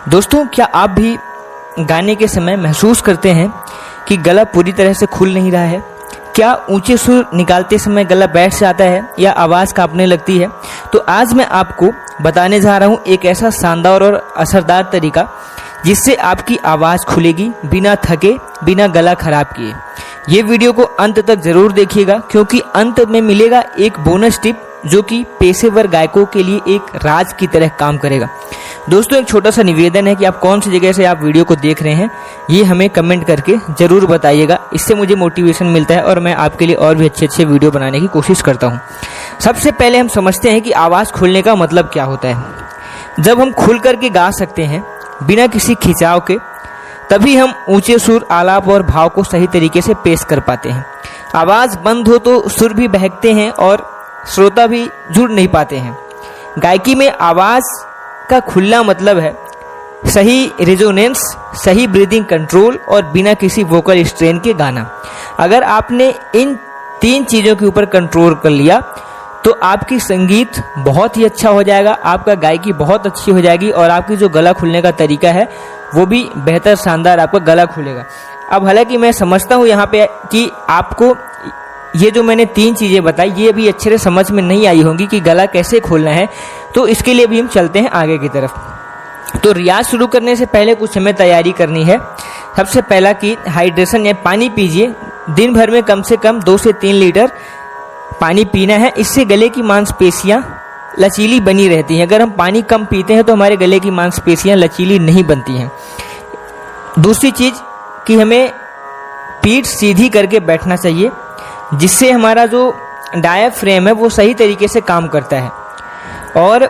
दोस्तों, क्या आप भी गाने के समय महसूस करते हैं कि गला पूरी तरह से खुल नहीं रहा है? क्या ऊंचे सुर निकालते समय गला बैठ जाता है या आवाज़ कांपने लगती है? तो आज मैं आपको बताने जा रहा हूँ एक ऐसा शानदार और असरदार तरीका जिससे आपकी आवाज़ खुलेगी बिना थके, बिना गला खराब किए। ये वीडियो को अंत तक ज़रूर देखिएगा क्योंकि अंत में मिलेगा एक बोनस टिप जो कि पेशेवर गायकों के लिए एक राज की तरह काम करेगा। दोस्तों, एक छोटा सा निवेदन है कि आप कौन सी जगह से आप वीडियो को देख रहे हैं ये हमें कमेंट करके ज़रूर बताइएगा। इससे मुझे मोटिवेशन मिलता है और मैं आपके लिए और भी अच्छे वीडियो बनाने की कोशिश करता हूँ। सबसे पहले हम समझते हैं कि आवाज़ खुलने का मतलब क्या होता है। जब हम खुल करके गा सकते हैं बिना किसी खिंचाव के, तभी हम ऊंचे सुर, आलाप और भाव को सही तरीके से पेश कर पाते हैं। आवाज़ बंद हो तो सुर भी बहकते हैं और श्रोता भी जुड़ नहीं पाते हैं। गायकी में आवाज़ का खुलना मतलब है सही रेजोनेंस, सही ब्रीदिंग कंट्रोल और बिना किसी वोकल स्ट्रेन के गाना। अगर आपने इन 3 चीज़ों के ऊपर कंट्रोल कर लिया तो आपकी संगीत बहुत ही अच्छा हो जाएगा, आपका गायकी बहुत अच्छी हो जाएगी और आपकी जो गला खुलने का तरीका है वो भी बेहतर, शानदार आपका गला खुलेगा। अब हालांकि मैं समझता हूँ यहाँ पे कि आपको ये जो मैंने 3 चीज़ें बताई ये अभी अच्छे से समझ में नहीं आई होंगी कि गला कैसे खोलना है, तो इसके लिए भी हम चलते हैं आगे की तरफ। तो रियाज शुरू करने से पहले कुछ हमें तैयारी करनी है। सबसे पहला कि हाइड्रेशन या पानी पीजिए। दिन भर में कम से कम 2 से 3 लीटर पानी पीना है। इससे गले की मांसपेशियां लचीली बनी रहती हैं। अगर हम पानी कम पीते हैं तो हमारे गले की मांसपेशियां लचीली नहीं बनती हैं। दूसरी चीज़ कि हमें पीठ सीधी करके बैठना चाहिए जिससे हमारा जो डायाफ्रेम है वो सही तरीके से काम करता है। और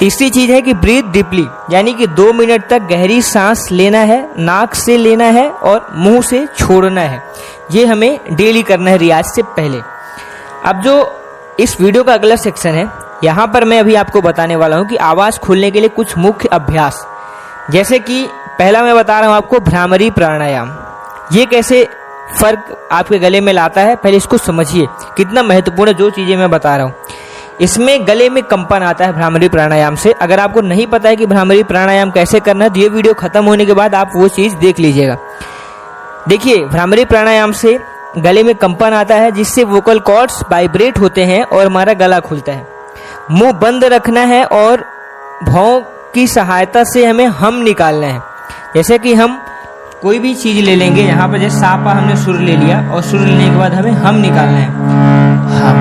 तीसरी चीज़ है कि ब्रीथ डीपली, यानी कि 2 मिनट तक गहरी सांस लेना है, नाक से लेना है और मुंह से छोड़ना है। ये हमें डेली करना है रियाज से पहले। अब जो इस वीडियो का अगला सेक्शन है, यहाँ पर मैं अभी आपको बताने वाला हूँ कि आवाज़ खोलने के लिए कुछ मुख्य अभ्यास, जैसे कि पहला मैं बता रहा हूँ आपको भ्रामरी प्राणायाम। ये कैसे फ़र्क आपके गले में लाता है, पहले इसको समझिए कितना महत्वपूर्ण है जो चीज़ें मैं बता रहा हूँ। इसमें गले में कंपन आता है भ्रामरी प्राणायाम से। अगर आपको नहीं पता है कि भ्रामरी प्राणायाम कैसे करना है तो ये वीडियो खत्म होने के बाद आप वो चीज़ देख लीजिएगा। देखिए, भ्रामरी प्राणायाम से गले में कंपन आता है जिससे वोकल कॉर्ड्स वाइब्रेट होते हैं और हमारा गला खुलता है। मुंह बंद रखना है और भौं की सहायता से हमें हम निकालना है। जैसे कि हम कोई भी चीज़ ले लेंगे, यहाँ पर जैसे सापा हमने सुर ले लिया और सुर लेने के बाद हमें हम निकालना है। हम,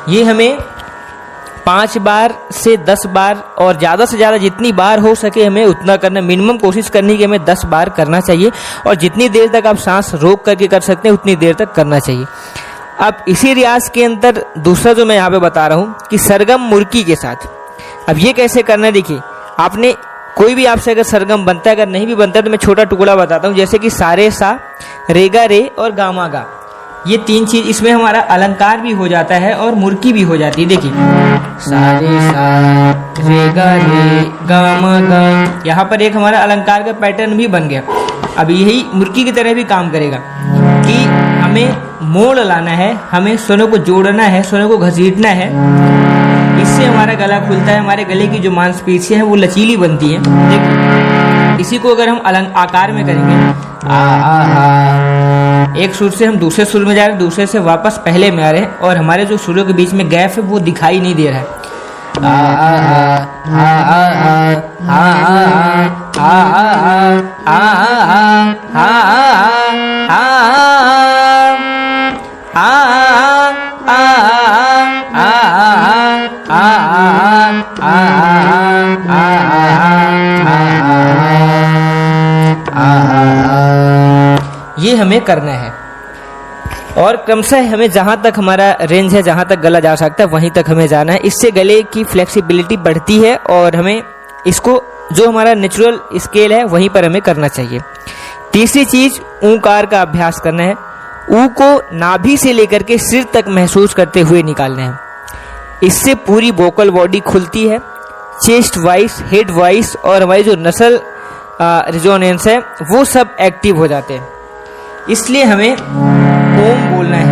ये हमें 5 बार से 10 बार और ज़्यादा से ज़्यादा जितनी बार हो सके हमें उतना करना। मिनिमम कोशिश करनी कि हमें 10 बार करना चाहिए और जितनी देर तक आप सांस रोक करके कर सकते हैं उतनी देर तक करना चाहिए। अब इसी रियाज के अंदर दूसरा जो मैं यहाँ पे बता रहा हूँ कि सरगम मुर्की के साथ। अब ये कैसे करना है, देखिए आपने कोई भी आपसे अगर सरगम बनता है, अगर नहीं भी बनता है तो मैं छोटा टुकड़ा बताता हूँ। जैसे कि सारे सा, रेगा रे और गामा गा, ये 3 चीज, इसमें हमारा अलंकार भी हो जाता है और मुर्की भी हो जाती है। देखिए सारे सा, रेगा रे, गामा गा, यहाँ पर एक हमारा अलंकार का पैटर्न भी बन गया। अब यही मुर्की की तरह भी काम करेगा कि हमें मोड़ लाना है, हमें स्वरों को जोड़ना है, स्वरों को घसीटना है। इससे हमारा गला खुलता है, हमारे गले की जो मांसपेशियां हैं वो लचीली बनती हैं। देखिए इसी को अगर हम आकार में करेंगे, आ आ आ, एक सुर से हम दूसरे सुर में जा रहे हैं, दूसरे से वापस पहले में आ रहे हैं और हमारे जो सुरों के बीच में गैप है वो दिखाई नहीं दे रहा है। आ आ आ आ आ आ आ आ ये हमें करना है और क्रमशः हमें जहाँ तक हमारा रेंज है, जहाँ तक गला जा सकता है वहीं तक हमें जाना है। इससे गले की फ्लेक्सिबिलिटी बढ़ती है और हमें इसको जो हमारा नेचुरल स्केल है वहीं पर हमें करना चाहिए। तीसरी चीज़ ऊंकार का अभ्यास करना है। ऊ को नाभि से लेकर के सिर तक महसूस करते हुए निकालना है। इससे पूरी वोकल बॉडी खुलती है, चेस्ट वाइस, हेड वाइस और हमारी जो नसल रिजोनेंस है वो सब एक्टिव हो जाते हैं। इसलिए हमें ओम बोलना है।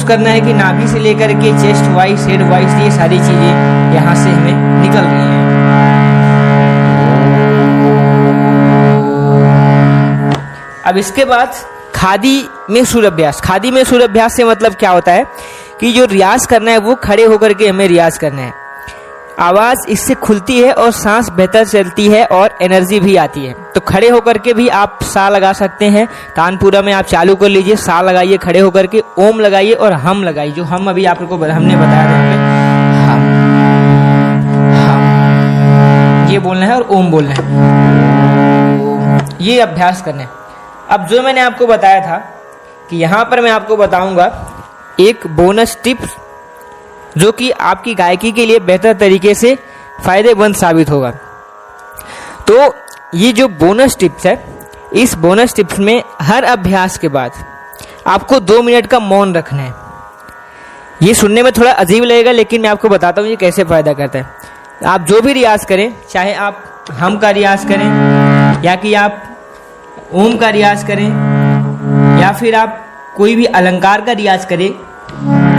करना है कि नाभि से लेकर के चेस्ट वाइज, हेड वाइज, ये सारी चीजें यहाँ से हमें निकल रही हैं। अब इसके बाद खादी में सूर्याभ्यास। खादी में सूर्याभ्यास से मतलब क्या होता है कि जो रियाज करना है वो खड़े होकर के हमें रियाज करना है। आवाज इससे खुलती है और सांस बेहतर चलती है और एनर्जी भी आती है। तो खड़े होकर के भी आप सा लगा सकते हैं। तानपुरा में आप चालू कर लीजिए, सा लगाइए खड़े होकर के, ओम लगाइए और हम लगाइए। जो हम अभी आप लोगों को हमने बताया था, हम ये बोलना है और ओम बोलना है, ये अभ्यास करना है। अब जो मैंने आपको बताया था कि यहाँ पर मैं आपको बताऊंगा एक बोनस टिप्स जो कि आपकी गायकी के लिए बेहतर तरीके से फायदेमंद साबित होगा। तो ये जो बोनस टिप्स है, इस बोनस टिप्स में हर अभ्यास के बाद आपको 2 मिनट का मौन रखना है। ये सुनने में थोड़ा अजीब लगेगा, लेकिन मैं आपको बताता हूँ ये कैसे फायदा करता है। आप जो भी रियाज करें, चाहे आप हम का रियाज करें या कि आप ओम का रियाज करें या फिर आप कोई भी अलंकार का रियाज करें,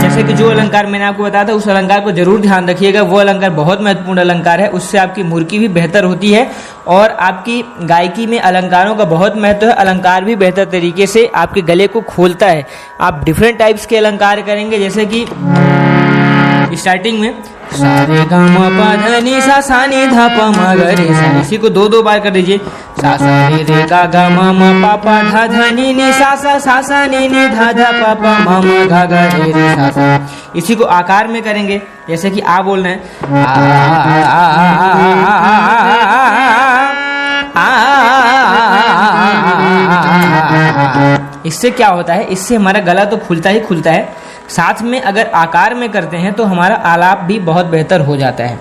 जैसे कि जो अलंकार मैंने आपको बताया था उस अलंकार को जरूर ध्यान रखिएगा। वो अलंकार बहुत महत्वपूर्ण अलंकार है, उससे आपकी मुर्की भी बेहतर होती है और आपकी गायकी में अलंकारों का बहुत महत्व है। अलंकार भी बेहतर तरीके से आपके गले को खोलता है। आप डिफरेंट टाइप्स के अलंकार करेंगे, जैसे कि स्टार्टिंग में सा रे गा म प ध नि सा सा नि ध प म ग रे सा, इसी को 2-2 बार कर दीजिए। सा सा रे रे गा गा म म प प ध ध नि नि सा सा नि नि ध ध प प म म ग ग रे रे सा सा। इसी को आकार में करेंगे, जैसे कि आ बोलना है, इससे क्या होता है, इससे हमारा गला तो खुलता ही खुलता है, साथ में अगर आकार में करते हैं तो हमारा आलाप भी बहुत बेहतर हो जाता है।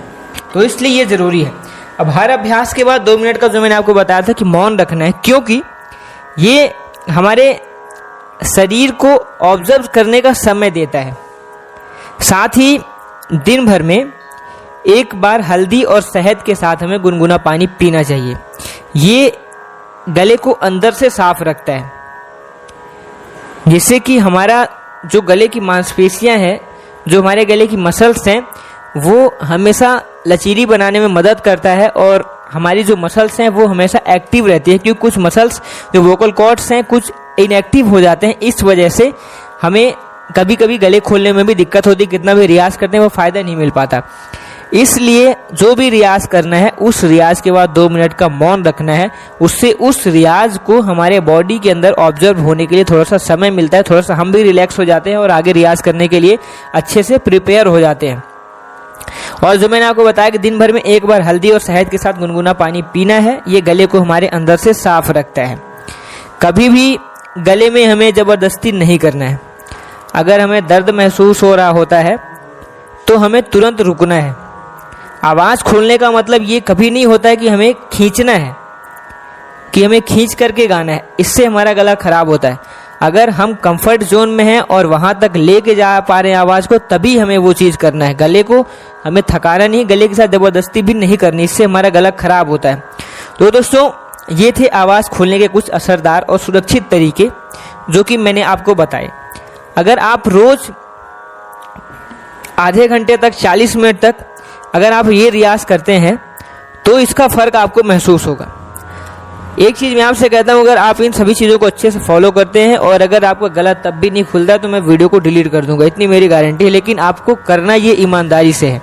तो इसलिए ये जरूरी है। अब हर अभ्यास के बाद 2 मिनट का जो मैंने आपको बताया था कि मौन रखना है, क्योंकि ये हमारे शरीर को ऑब्जर्व करने का समय देता है। साथ ही दिन भर में एक बार हल्दी और शहद के साथ हमें गुनगुना पानी पीना चाहिए। ये गले को अंदर से साफ रखता है, जिससे कि हमारा जो गले की मांसपेशियां हैं, जो हमारे गले की मसल्स हैं, वो हमेशा लचीली बनाने में मदद करता है और हमारी जो मसल्स हैं वो हमेशा एक्टिव रहती है। क्योंकि कुछ मसल्स जो वोकल कॉर्ड्स हैं कुछ इनएक्टिव हो जाते हैं, इस वजह से हमें कभी कभी गले खोलने में भी दिक्कत होती है। कितना भी रियाज करते हैं वो फ़ायदा नहीं मिल पाता। इसलिए जो भी रियाज करना है उस रियाज के बाद 2 मिनट का मौन रखना है। उससे उस रियाज को हमारे बॉडी के अंदर ऑब्जर्व होने के लिए थोड़ा सा समय मिलता है, थोड़ा सा हम भी रिलैक्स हो जाते हैं और आगे रियाज करने के लिए अच्छे से प्रिपेयर हो जाते हैं। और जो मैंने आपको बताया कि दिन भर में एक बार हल्दी और शहद के साथ गुनगुना पानी पीना है, ये गले को हमारे अंदर से साफ रखता है। कभी भी गले में हमें ज़बरदस्ती नहीं करना है। अगर हमें दर्द महसूस हो रहा होता है तो हमें तुरंत रुकना है। आवाज़ खोलने का मतलब ये कभी नहीं होता है कि हमें खींचना है, कि हमें खींच करके गाना है, इससे हमारा गला खराब होता है। अगर हम कंफर्ट जोन में हैं और वहाँ तक लेके जा पा रहे हैं आवाज़ को, तभी हमें वो चीज़ करना है। गले को हमें थकाना नहीं, गले के साथ ज़बरदस्ती भी नहीं करनी, इससे हमारा गला खराब होता है। तो दोस्तों ये थे आवाज़ खोलने के कुछ असरदार और सुरक्षित तरीके जो कि मैंने आपको बताए। अगर आप रोज़ आधे घंटे तक 40 मिनट तक अगर आप ये रियाज करते हैं तो इसका फ़र्क आपको महसूस होगा। एक चीज़ मैं आपसे कहता हूँ, अगर आप इन सभी चीज़ों को अच्छे से फॉलो करते हैं और अगर आपका गला तब भी नहीं खुलता तो मैं वीडियो को डिलीट कर दूंगा, इतनी मेरी गारंटी है। लेकिन आपको करना ये ईमानदारी से है।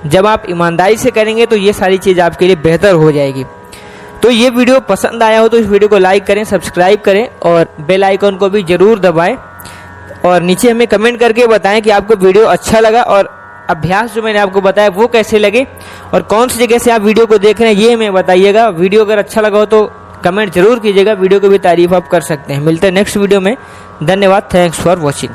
जब आप ईमानदारी से करेंगे तो ये सारी चीज़ आपके लिए बेहतर हो जाएगी। तो ये वीडियो पसंद आया हो तो इस वीडियो को लाइक करें, सब्सक्राइब करें और बेल आइकन को भी ज़रूर दबाएँ और नीचे हमें कमेंट करके बताएं कि आपको वीडियो अच्छा लगा और अभ्यास जो मैंने आपको बताया वो कैसे लगे और कौन सी जगह से आप वीडियो को देख रहे हैं ये हमें बताइएगा। वीडियो अगर अच्छा लगा हो तो कमेंट जरूर कीजिएगा, वीडियो को भी तारीफ आप कर सकते हैं। मिलते हैं नेक्स्ट वीडियो में। धन्यवाद, थैंक्स फॉर वॉचिंग।